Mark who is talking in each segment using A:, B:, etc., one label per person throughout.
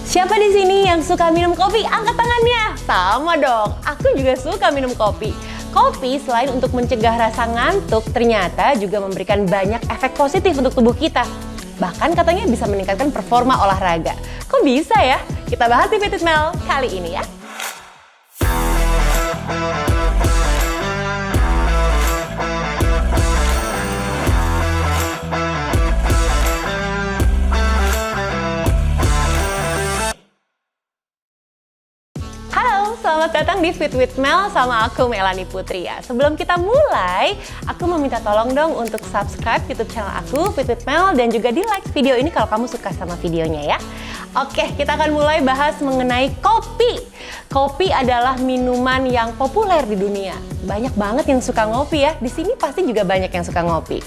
A: Siapa di sini yang suka minum kopi? Angkat tangannya. Sama dong, aku juga suka minum kopi. Kopi selain untuk mencegah rasa ngantuk, ternyata juga memberikan banyak efek positif untuk tubuh kita. Bahkan katanya bisa meningkatkan performa olahraga. Kok bisa ya? Kita bahas di Fit with Mel kali ini ya. Selamat datang di Fit with Mel sama aku Melanie Putri ya. Sebelum kita mulai, aku meminta tolong dong untuk subscribe YouTube channel aku Fit with Mel dan juga di like video ini kalau kamu suka sama videonya ya. Oke, kita akan mulai bahas mengenai kopi. Kopi adalah minuman yang populer di dunia. Banyak banget yang suka ngopi ya. Di sini pasti juga banyak yang suka ngopi.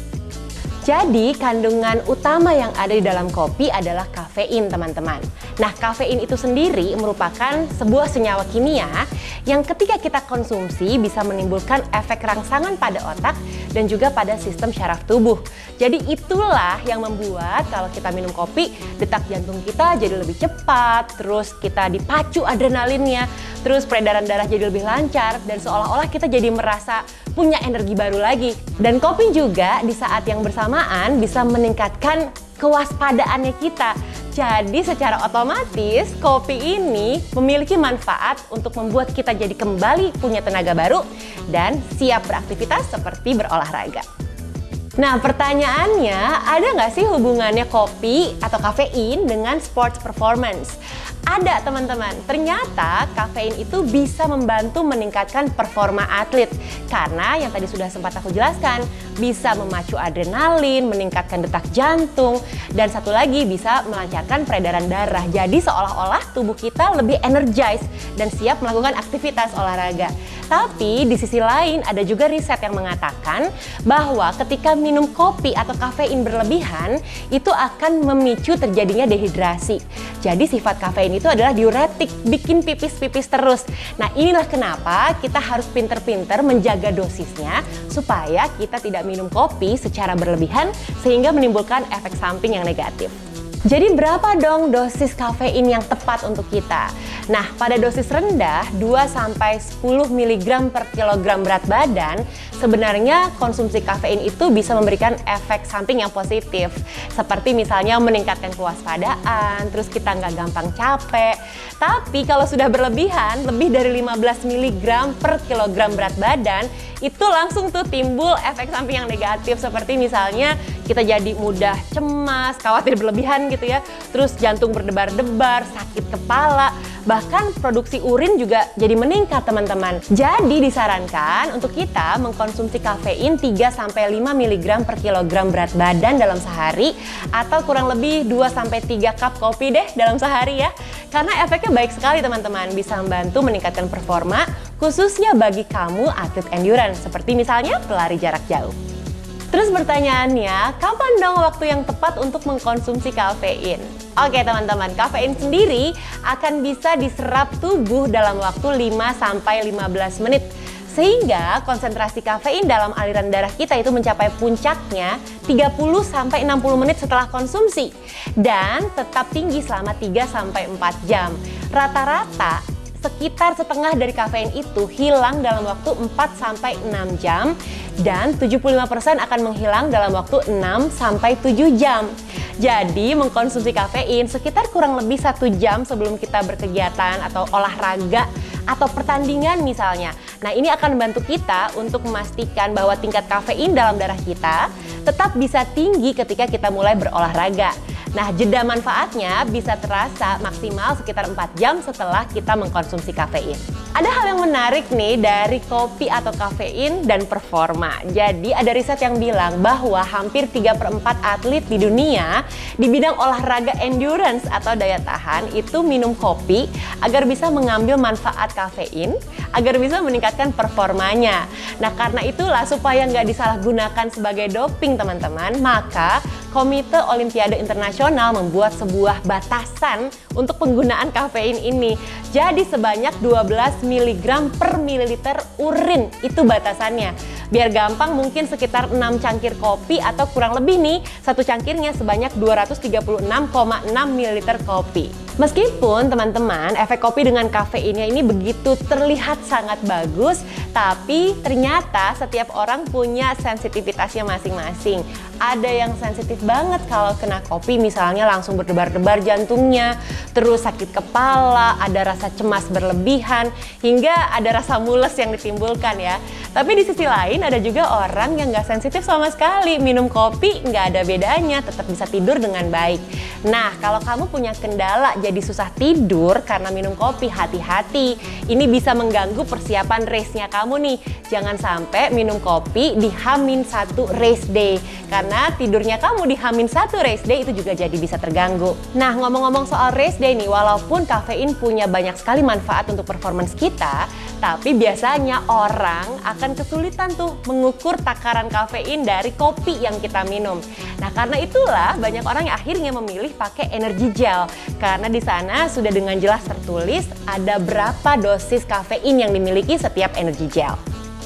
A: Jadi, kandungan utama yang ada di dalam kopi adalah kafein, teman-teman. Nah, kafein itu sendiri merupakan sebuah senyawa kimia yang ketika kita konsumsi bisa menimbulkan efek rangsangan pada otak dan juga pada sistem syaraf tubuh. Jadi itulah yang membuat kalau kita minum kopi, detak jantung kita jadi lebih cepat, terus kita dipacu adrenalinnya, terus peredaran darah jadi lebih lancar, dan seolah-olah kita jadi merasa punya energi baru lagi. Dan kopi juga di saat yang bersamaan bisa meningkatkan kewaspadaannya kita. Jadi secara otomatis kopi ini memiliki manfaat untuk membuat kita jadi kembali punya tenaga baru dan siap beraktivitas seperti berolahraga. Nah, pertanyaannya, ada nggak sih hubungannya kopi atau kafein dengan sports performance? Ada, teman-teman. Ternyata kafein itu bisa membantu meningkatkan performa atlet. Karena yang tadi sudah sempat aku jelaskan, bisa memacu adrenalin, meningkatkan detak jantung, dan satu lagi bisa melancarkan peredaran darah. Jadi seolah-olah tubuh kita lebih energized dan siap melakukan aktivitas olahraga. Tapi di sisi lain ada juga riset yang mengatakan bahwa ketika minum kopi atau kafein berlebihan, itu akan memicu terjadinya dehidrasi. Jadi sifat kafein itu adalah diuretik, bikin pipis-pipis terus. Nah, inilah kenapa kita harus pinter-pinter menjaga dosisnya supaya kita tidak minum kopi secara berlebihan sehingga menimbulkan efek samping yang negatif. Jadi berapa dong dosis kafein yang tepat untuk kita? Nah, pada dosis rendah 2-10 mg per kilogram berat badan, sebenarnya konsumsi kafein itu bisa memberikan efek samping yang positif. Seperti misalnya meningkatkan kewaspadaan, terus kita nggak gampang capek. Tapi kalau sudah berlebihan, lebih dari 15 mg per kilogram berat badan, itu langsung tuh timbul efek samping yang negatif. Seperti misalnya kita jadi mudah cemas, khawatir berlebihan gitu ya. Terus jantung berdebar-debar, sakit kepala, bahkan produksi urin juga jadi meningkat, teman-teman. Jadi disarankan untuk kita mengkonsumsi kafein 3-5 mg per kilogram berat badan dalam sehari, atau kurang lebih 2-3 cup kopi deh dalam sehari ya. Karena efeknya baik sekali, teman-teman. Bisa membantu meningkatkan performa, khususnya bagi kamu atlet endurance, seperti misalnya pelari jarak jauh. Terus pertanyaannya, kapan dong waktu yang tepat untuk mengkonsumsi kafein? Oke, teman-teman, kafein sendiri akan bisa diserap tubuh dalam waktu 5-15 menit. Sehingga konsentrasi kafein dalam aliran darah kita itu mencapai puncaknya 30-60 menit setelah konsumsi. Dan tetap tinggi selama 3-4 jam. Rata-rata sekitar setengah dari kafein itu hilang dalam waktu 4-6 jam dan 75% akan menghilang dalam waktu 6-7 jam. Jadi mengkonsumsi kafein sekitar kurang lebih 1 jam sebelum kita berkegiatan atau olahraga atau pertandingan misalnya. Nah, ini akan membantu kita untuk memastikan bahwa tingkat kafein dalam darah kita tetap bisa tinggi ketika kita mulai berolahraga. Nah, jeda manfaatnya bisa terasa maksimal sekitar 4 jam setelah kita mengkonsumsi kafein. Ada hal yang menarik nih dari kopi atau kafein dan performa. Jadi ada riset yang bilang bahwa hampir 3/4 atlet di dunia di bidang olahraga endurance atau daya tahan itu minum kopi agar bisa mengambil manfaat kafein, agar bisa meningkatkan performanya. Nah, karena itulah supaya nggak disalahgunakan sebagai doping, teman-teman, maka Komite Olimpiade Internasional membuat sebuah batasan untuk penggunaan kafein ini. Jadi sebanyak 12 mg per mililiter urin itu batasannya. Biar gampang mungkin sekitar 6 cangkir kopi atau kurang lebih nih, satu cangkirnya sebanyak 236,6 ml kopi. Meskipun teman-teman, efek kopi dengan kafeinnya ini begitu terlihat sangat bagus, tapi ternyata setiap orang punya sensitivitasnya masing-masing. Ada yang sensitif banget kalau kena kopi, misalnya langsung berdebar-debar jantungnya, terus sakit kepala, ada rasa cemas berlebihan, hingga ada rasa mules yang ditimbulkan ya. Tapi di sisi lain ada juga orang yang nggak sensitif sama sekali, minum kopi nggak ada bedanya, tetap bisa tidur dengan baik. Nah, kalau kamu punya kendala jadi susah tidur karena minum kopi, hati-hati. Ini bisa mengganggu persiapan race-nya kamu nih. Jangan sampai minum kopi di H-1 race day. Karena tidurnya kamu di H-1 race day itu juga jadi bisa terganggu. Nah, ngomong-ngomong soal race day nih, walaupun kafein punya banyak sekali manfaat untuk performance kita, tapi biasanya orang akan kesulitan tuh mengukur takaran kafein dari kopi yang kita minum. Nah, karena itulah banyak orang yang akhirnya memilih pakai energy gel. Karena di sana sudah dengan jelas tertulis ada berapa dosis kafein yang dimiliki setiap energy gel.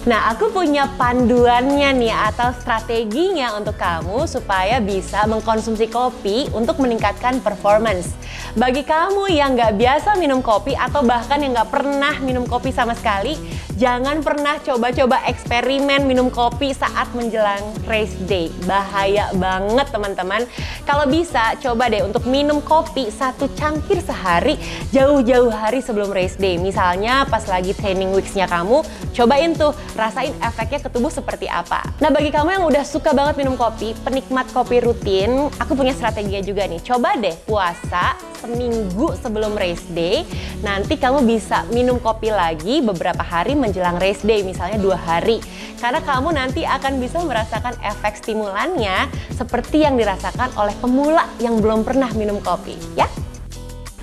A: Nah, aku punya panduannya nih atau strateginya untuk kamu supaya bisa mengkonsumsi kopi untuk meningkatkan performance. Bagi kamu yang nggak biasa minum kopi atau bahkan yang nggak pernah minum kopi sama sekali, jangan pernah coba-coba eksperimen minum kopi saat menjelang race day. Bahaya banget teman-teman. Kalau bisa, coba deh untuk minum kopi 1 cangkir sehari jauh-jauh hari sebelum race day. Misalnya pas lagi training weeks-nya kamu, cobain tuh, rasain efeknya ke tubuh seperti apa. Nah, bagi kamu yang udah suka banget minum kopi, penikmat kopi rutin, aku punya strateginya juga nih. Coba deh puasa seminggu sebelum race day, nanti kamu bisa minum kopi lagi beberapa hari menjelang race day, misalnya 2 hari. Karena kamu nanti akan bisa merasakan efek stimulannya seperti yang dirasakan oleh pemula yang belum pernah minum kopi, ya.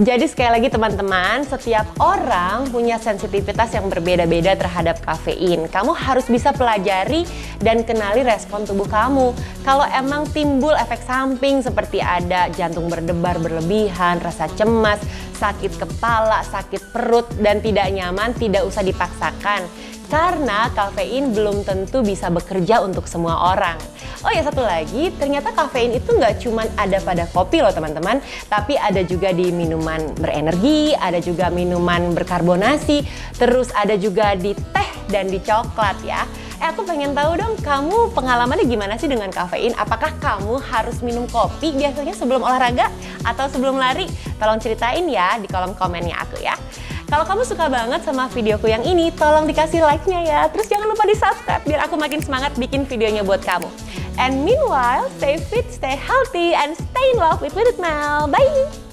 A: Jadi sekali lagi teman-teman, setiap orang punya sensitivitas yang berbeda-beda terhadap kafein. Kamu harus bisa pelajari dan kenali respon tubuh kamu. Kalau emang timbul efek samping seperti ada jantung berdebar berlebihan, rasa cemas, sakit kepala, sakit perut, dan tidak nyaman, tidak usah dipaksakan. Karena kafein belum tentu bisa bekerja untuk semua orang. Oh ya, satu lagi, ternyata kafein itu nggak cuma ada pada kopi loh teman-teman, tapi ada juga di minuman berenergi, ada juga minuman berkarbonasi, terus ada juga di teh dan di coklat ya. Aku pengen tahu dong, kamu pengalamannya gimana sih dengan kafein? Apakah kamu harus minum kopi biasanya sebelum olahraga atau sebelum lari? Tolong ceritain ya di kolom komennya aku ya. Kalau kamu suka banget sama videoku yang ini, tolong dikasih like-nya ya. Terus jangan lupa di-subscribe biar aku makin semangat bikin videonya buat kamu. And meanwhile, stay fit, stay healthy, and stay in love with Mel. Bye!